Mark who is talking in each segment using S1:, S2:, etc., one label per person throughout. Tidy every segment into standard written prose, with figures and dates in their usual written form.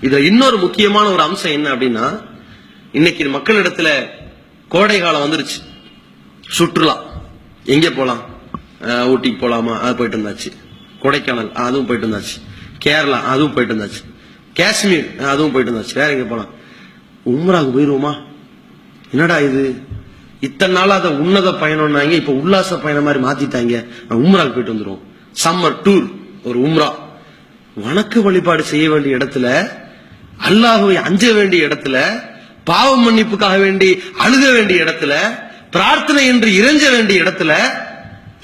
S1: இதுல இன்னொரு முக்கியமான ஒரு அம்சம் என்ன அப்படின்னா, இன்னைக்கு மக்களிடத்துல கோடை காலம் வந்துருச்சு. சுற்றுலா எங்க போலாம்? ஊட்டிக்கு போலாமா? அது போயிட்டு வந்தாச்சு. கொடைக்கானல் அதுவும் போயிட்டு வந்தாச்சு. கேரளா அதுவும் போயிட்டு வந்தாச்சு. காஷ்மீர் அதுவும் போயிட்டு வந்தாச்சு. வேற எங்க போலாம்? உம்ராவுக்கு போயிருவோமா? என்னடா இது, இத்தனை நாள் அதை உன்னத பயணம்னாங்க, இப்ப உல்லாச பயணம் மாதிரி மாத்திட்டாங்க. உம்ராவுக்கு போயிட்டு வந்துருவோம். சம்மர் டூர், ஒரு உம்ரா. வணக்க வழிபாடு செய்ய வேண்டிய இடத்துல, அல்லாஹ்வை அஞ்ச வேண்டிய இடத்துல, பாவ மன்னிப்புக்காக வேண்டி அழுக வேண்டிய இடத்துல, பிரார்த்தனை என்று இறைஞ்ச வேண்டிய இடத்துல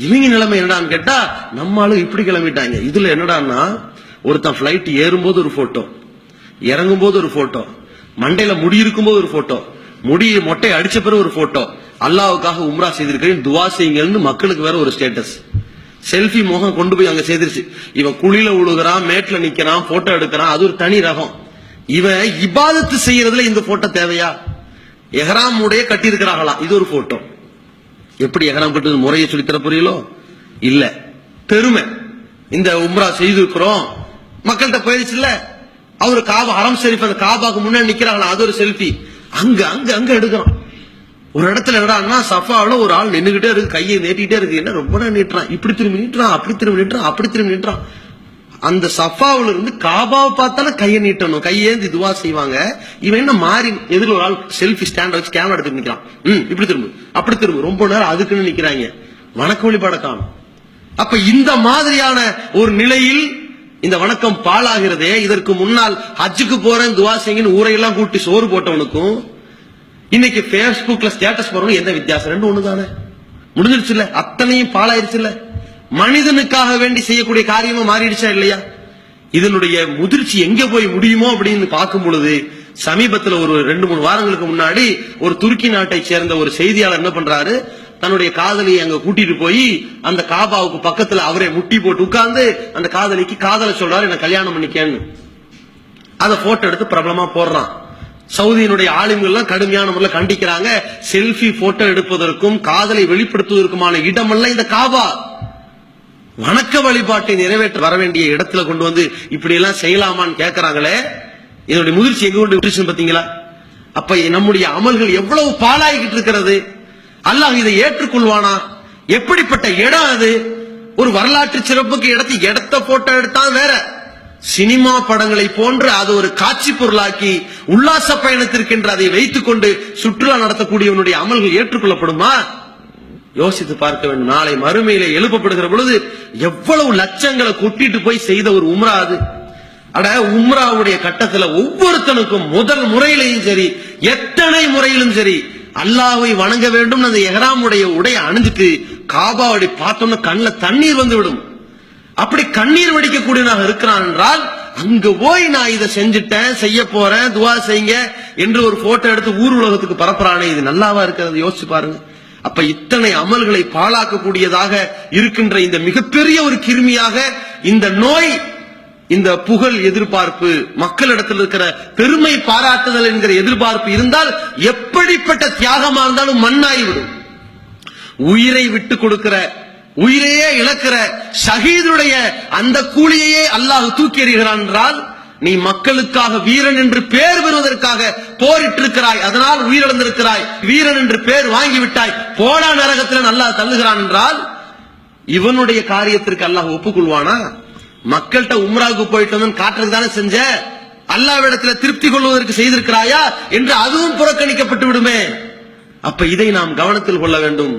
S1: இவங்க நிலைமை என்னடான்னு கேட்டா, நம்ம ஆளு இப்படி கிளம்பிட்டாங்க. இதுல என்னடான்னா, ஒருத்தன் பிளைட் ஏறும்போது ஒரு போட்டோ, இறங்கும் போது ஒரு போட்டோ, மண்டையில முடி இருக்கும் போது ஒரு போட்டோ, முடி மொட்டை அடிச்ச பிறகு ஒரு போட்டோ, அல்லாஹ்வுக்காக உம்ரா செய்திருக்கிறேன் துவா செய்யுங்கன்னு மக்களுக்கு வேற ஒரு ஸ்டேட்டஸ். செல்ஃபி முகம் கொண்டு போய் அங்க செய்திருச்சு. இவன் குழியில விழுகிறான், மேட்ல நிக்கிறான், போட்டோ எடுக்கிறான், அது ஒரு தனி ரகம். இவன் இபாதத்து செய்யறதுல இந்த போட்டோ தேவையா? எஹ்ராம் உடைய கட்டி இருக்கிறாங்களா, இது ஒரு போட்டோ. எப்படி எஹ்ராம் கட்டுறது முறையை சொல்லித்தர புரியலோ இல்ல, பெருமை. இந்த உம்ரா செய்திருக்கிறோம், மக்கள்கிட்ட போயிருச்சு இல்ல. அவரு காபா ஹரம் ஷரீஃப், அந்த காபாக்கு முன்னாடி நிக்கிறாங்களா, அது ஒரு செல்ஃபி. அங்க அங்க அங்க எடுக்கிறான். ஒரு இடத்துல என்னடா, சஃபாவுல ஒரு ஆள் நின்னுகிட்டே இருக்கு, கையை நீட்டிட்டே இருக்கு. என்ன ரொம்ப நேரம் நீட்டுறான், இப்படி திரும்பி நீட்டுறான், அப்படி திரும்பி நீட்டுறான், அப்படி திரும்பி நீட்டுறான். அந்த சஃபாவுல இருந்து காபாவை பார்த்தாலும் கையை நீட்டணும், கையேந்து இதுவா செய்வாங்க. இவன் என்ன மாறி எதிரில் ஒரு ஆள் செல்ஃபி ஸ்டாண்ட் வச்சு கேமரா எடுத்து நிக்கிறான். இப்படி திரும்ப அப்படி திரும்ப, ரொம்ப நேரம் அதுக்குன்னு நிக்கிறாங்க. வணக்க வழிபாட காணும். அப்ப இந்த மாதிரியான ஒரு நிலையில் இந்த வணக்கம் பாழாகிறதே. இதற்கு முன்னால் ஹஜ்ஜுக்கு போறேன் துவா செய்யுங்கன்னு ஊரையெல்லாம் கூட்டி சோறு போட்டவனுக்கும் இன்னைக்கு பேஸ்புக்ல ஸ்டேட்டஸ் போறவனும் எந்த வித்தியாசம்? ரெண்டு ஒண்ணுதானே, முடிஞ்சிருச்சு இல்ல, அத்தனையும் பாழாயிருச்சு இல்ல. மனிதனுக்காக வேண்டி செய்யக்கூடிய காரியமா மாறிடுச்சா இல்லையா? இதனுடைய முதிர்ச்சி எங்க போய் முடியுமோ அப்படின்னு பார்க்கும் பொழுது, சமீபத்தில் ஒரு 2-3 வாரங்களுக்கு முன்னாடி ஒரு துருக்கி நாட்டை சேர்ந்த ஒரு செய்தியாளர் என்ன பண்றாரு, தன்னுடைய காதலியை அங்க கூட்டிட்டு போய் அந்த காபாவுக்கு பக்கத்துல அவரே முட்டி போட்டு உட்கார்ந்து அந்த காதலிக்கு காதலை சொல்றாரு, என்ன கல்யாணம் பண்ணிக்கன்னு. அதை போட்டோ எடுத்து பிரபலமா போடுறான். சவுதியினுடைய ஆளுங்கள்லாம் கடுமையான முறையில் கண்டிக்கிறாங்க. செல்ஃபி போட்டோ எடுப்பதற்கும் காதலை வெளிப்படுத்துவதற்குமான இடமல்ல இந்த காபா. வணக்க வழிபாட்டை நிறைவேற்ற வர வேண்டிய இடத்துல கொண்டு வந்து இப்படி எல்லாம் செய்யலாமான்னு கேட்கிறாங்களே, இதனுடைய முதிர்ச்சி எங்க கொண்டு விட்டுருச்சு பாத்தீங்களா? அப்ப நம்முடைய அமல்கள் எவ்வளவு பாழாகிட்டு இருக்கிறது. அல்லாஹ் இதை ஏற்றுக்கொள்வானா? எப்படிப்பட்ட இடம் அது? ஒரு வரலாற்று சிறப்புக்கு இடத்த போட்டோ எடுத்தா வேற, சினிமா படங்களை போன்று அது ஒரு காட்சி பொருளாக்கி உல்லாச பயணத்திற்கு என்று அதை வைத்துக் கொண்டு சுற்றுலா நடத்தக்கூடியவனுடைய அமல்கள் ஏற்றுக்கொள்ளப்படுமா? யோசித்து பார்க்க வேண்டும். நாளை மறுமையிலே எழுப்பப்படுகிற பொழுது எவ்வளவு லட்சங்களை கொட்டிட்டு போய் செய்த ஒரு உம்ரா அது. அட, உம்ராவுடைய கட்டத்துல ஒவ்வொருத்தனுக்கும் முதல் முறையிலையும் சரி, எத்தனை முறையிலும் சரி, அல்லாஹ்வை வணங்க வேண்டும். அந்த எஹ்ராமுடைய உடைய அணிஞ்சிட்டு காபாவை பார்த்தோம்னா கண்ணுல தண்ணீர் வந்து விடும். அப்படி கண்ணீர் வடிக்கக்கூடியவனாக இருக்கிறான் என்றால், அங்க போய் நான் இதை செஞ்சுட்டேன், செய்ய போறேன், துவா செய்யுங்க என்று ஒரு போட்டோ எடுத்து ஊர் உலகத்துக்கு பரப்புறானே, இது நல்லாவா இருக்கிறது? யோசிச்சு பாருங்க. அப்ப இத்தனை அமல்களை பாழாக்கக்கூடியதாக இருக்கின்ற இந்த மிகப்பெரிய ஒரு கிருமியாக இந்த நோய், இந்த புகழ் எதிர்பார்ப்பு, மக்களிடத்தில் இருக்கிற பெருமை பாராட்டுதல் என்கிற எதிர்பார்ப்பு இருந்தால் எப்படிப்பட்ட தியாகமா இருந்தாலும் மண்ணாகிவிடும். உயிரை விட்டு கொடுக்கிற, உயிரையே இழக்கிற ஷஹீதுடைய அந்த கூலியையே அல்லாஹ் தூக்கி எறிகிறான் என்றால், நீ மக்களுக்காக வீரன் என்று பெயர் பெறுவதற்காக போரிட்டிருக்கிறாய், அதனால் உயிரிழந்திருக்கிறாய், வீரன் என்று பெயர் வாங்கிவிட்டாய், போடா நரகத்தில் அல்லாஹ் தள்ளுகிறான் என்றால், இவனுடைய காரியத்திற்கு அல்லாஹ் ஒப்புக்கொள்வானா? மக்கள்கிட்ட உம்ராவுக்கு போயிட்டு வந்து காட்டுறதுக்கு தானே செஞ்ச, அல்லாஹ்விடத்தில் திருப்தி கொள்வதற்கு செய்திருக்கிறாயா என்று அதுவும் புறக்கணிக்கப்பட்டு விடுமே. அப்ப இதை நாம் கவனத்தில் கொள்ள வேண்டும்.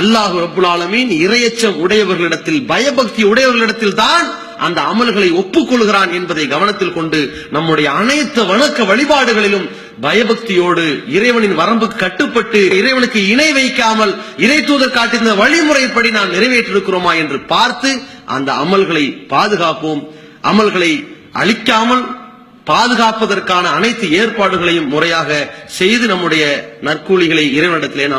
S1: அல்லாஹ் ரப்புல் ஆலமீன் இறையச்சம் உடையவர்களிடத்தில், பயபக்தி உடையவர்களிடத்தில் தான் அந்த அமல்களை ஒப்புக்கொள்கிறான் என்பதை கவனத்தில் கொண்டு நம்முடைய அனைத்து வணக்க வழிபாடுகளிலும் பயபக்தியோடு இறைவனின் வரம்புக்கு கட்டுப்பட்டு இறைவனுக்கு இணை வைக்காமல் இறை தூதர் காட்டின வழிமுறைப்படி நாம் நிறைவேற்றிருக்கிறோமா என்று பார்த்து அந்த அமல்களை பாதுகாப்போம். அமல்களை அழிக்காமல் பாதுகாப்பதற்கான அனைத்து ஏற்பாடுகளையும் முறையாக செய்து நம்முடைய நற்கூலிகளை இறைவனிடத்திலே